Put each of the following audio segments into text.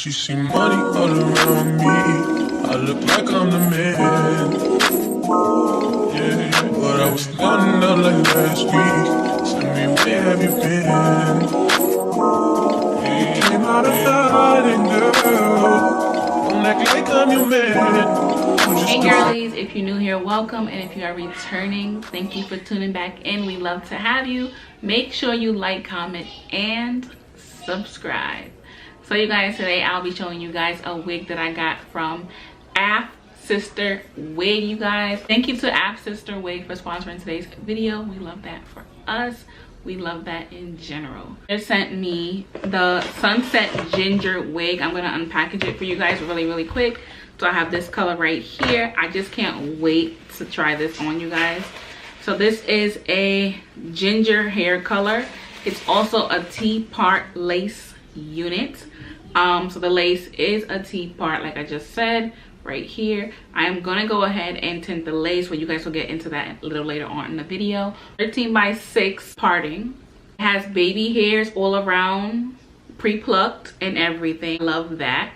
She see money all around me. I look like I'm the man. Yeah, but I was counting out like last week. Tell me, where have you been? Yeah, came out of hiding, girl. Don't act like I'm your man. Hey girlies, if you're new here, welcome, and if you are returning, thank you for tuning back in. We love to have you. Make sure you like, comment, and subscribe. So you guys, today I'll be showing you guys a wig that I got from Afsisterwig, you guys. Thank you to Afsisterwig for sponsoring today's video. We love that for us. We love that in general. They sent me the Sunset Ginger wig. I'm gonna unpackage it for you guys really quick. So I have this color right here. I just can't wait to try this on, you guys. So this is a ginger hair color. It's also a T-part lace unit. So the lace is a T-part, like I just said, right here. I am gonna go ahead and tint the lace, but you guys will get into that a little later on in the video. 13 by 6 parting. It has baby hairs all around, pre-plucked and everything. Love that.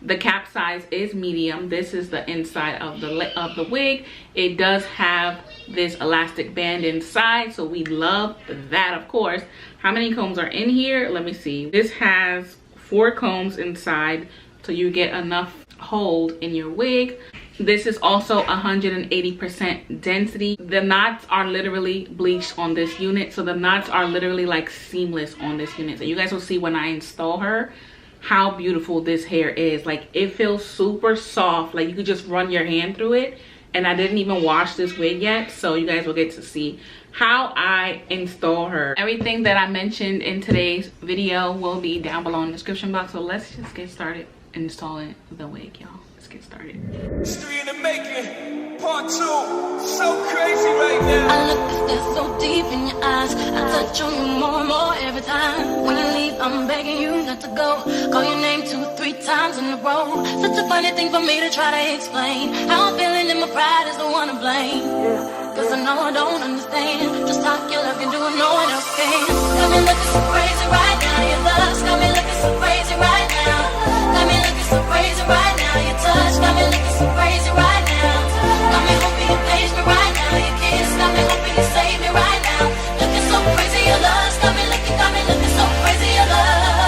The cap size is medium. This is the inside of the wig. It does have this elastic band inside, so we love that, of course. How many combs are in here? Let me see. This has 4 combs inside, so you get enough hold in your wig. This is also 180% density. The knots are literally bleached on this unit, so the knots are literally like seamless on this unit. So you guys will see when I install her how beautiful this hair is. Like, it feels super soft, like you could just run your hand through it. And I didn't even wash this wig yet, so you guys will get to see how I install her. Everything that I mentioned in today's video will be down below in the description box. So let's just get started installing the wig, y'all. Let's get started. History in the making, part 2. So crazy right now. I look this there so deep in your eyes. I touch on you more and more every time. When you leave, I'm begging you not to go. Call your name 2-3 times in a row. Such a funny thing for me to try to explain. How I'm feeling and my pride is the one to blame. Cause I know I don't understand just how your love can do it, no one else can. Got me looking so crazy right now. Your love's got me looking so crazy right now. Got me looking so crazy right now. Your touch got me looking so crazy right now. Got me hoping you page me right now. Your kiss got me hoping you save me right now. Looking so crazy, your love's got me looking so crazy, your love.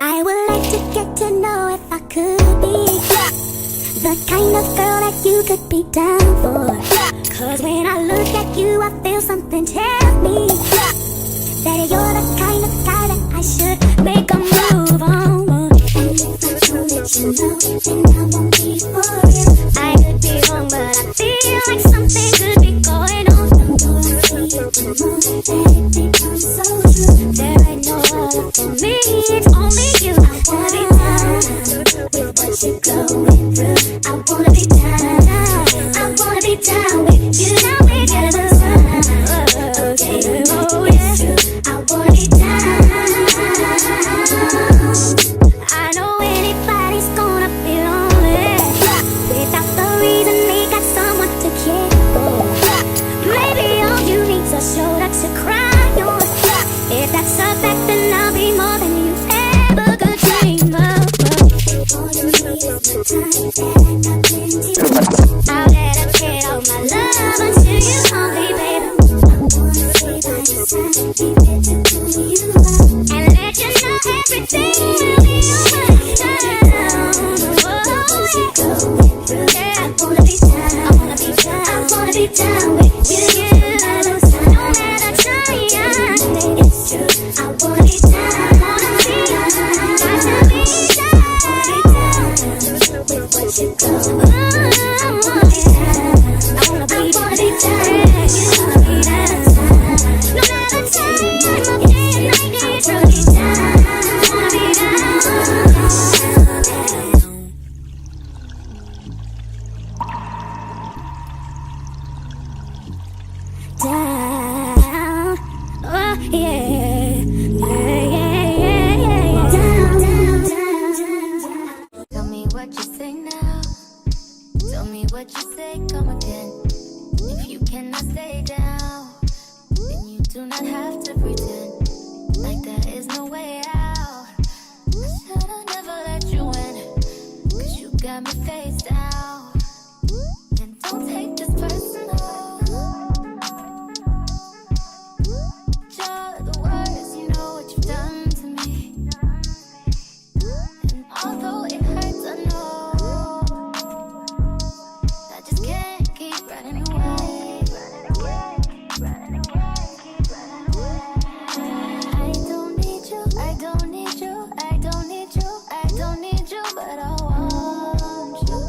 I would like to get to know if I could be the kind of girl that you could be down for. Cause when I look at you, I feel something tell me that you're the kind of guy that I should make a move on. And if I don't let you know, then I won't be for you. I could be wrong, but I feel like something could be going on. The more I see you, the more that it becomes so true. There ain't no other for me, it's only you. I wanna be down with what you're going through. I wanna be down, I wanna be down with you. Now we're together, okay, oh yeah. I wanna be down. I know anybody's gonna be lonely without the reason they got someone to care for. Maybe all you need's a shoulder to cry on. If that's a fact, then I'll be more than you ever could dream of. All you need is the time and I've plenty. I'll dedicate all my love until you home me, baby. I wanna stay by your side, be there to pull you up and let you know everything will be alright now. Yeah, I wanna be down, I wanna be down, I wanna be down with you. No matter time, it's true. I wanna be down, I wanna be down, gotta be down with what you go. I wanna be down, I wanna be down, you wanna be down. No matter time, okay, I need to be down, I wanna be down. Down, oh yeah, yeah. Down. Tell me what you say now. Tell me what you say, come again. If you cannot stay down, then you do not have to pretend like there is no way out. I should've never let you in, cause you got me face down. And don't take this personal. You're the worst, you know what you've done to me. And although it hurts, I know I just can't keep running away. I don't need you, I don't need you, I don't need you, I don't need you, but I want you.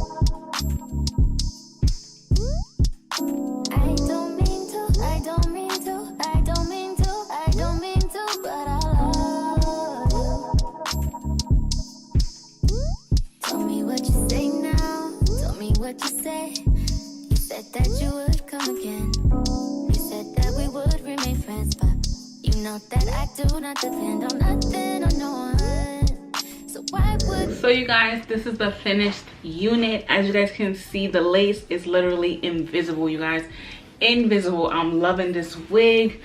I don't mean to, I don't mean to, I don't mean to, I don't mean to, but I love you. Tell me what you say now, tell me what you say. You said that you would come again. You said that we would remain friends, but you know that I do not depend on nothing or no one. So why would... So you guys, this is the finished unit. As you guys can see, the lace is literally invisible, you guys. Invisible. I'm loving this wig.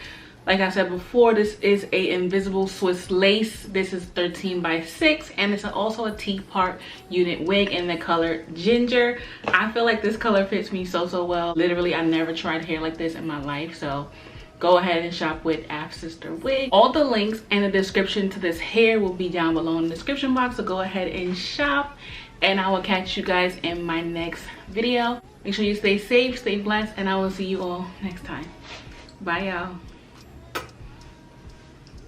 Like I said before, this is a invisible Swiss lace. This is 13 by 6, and it's also a T-part unit wig in the color ginger. I feel like this color fits me so well. Literally, I never tried hair like this in my life, so go ahead and shop with Afsisterwig. All the links and the description to this hair will be down below in the description box, so go ahead and shop, and I will catch you guys in my next video. Make sure you stay safe, stay blessed, and I will see you all next time. Bye, y'all.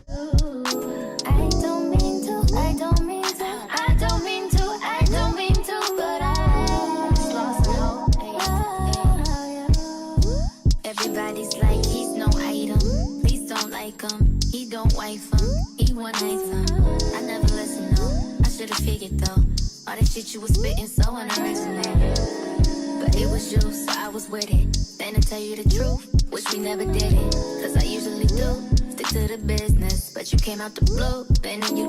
I don't mean to, I don't mean to, I don't mean to, I don't mean to, but I lost hope. Everybody's like he's no item. Please don't like him. He don't wife him. He one night him. I never listened, no. I should've figured though. All that shit you was spitting so unoriginal. But it was you, so I was with it. Then to tell you the truth, wish we never did it. Cause I usually do stick to the business, but you came out the blue, then you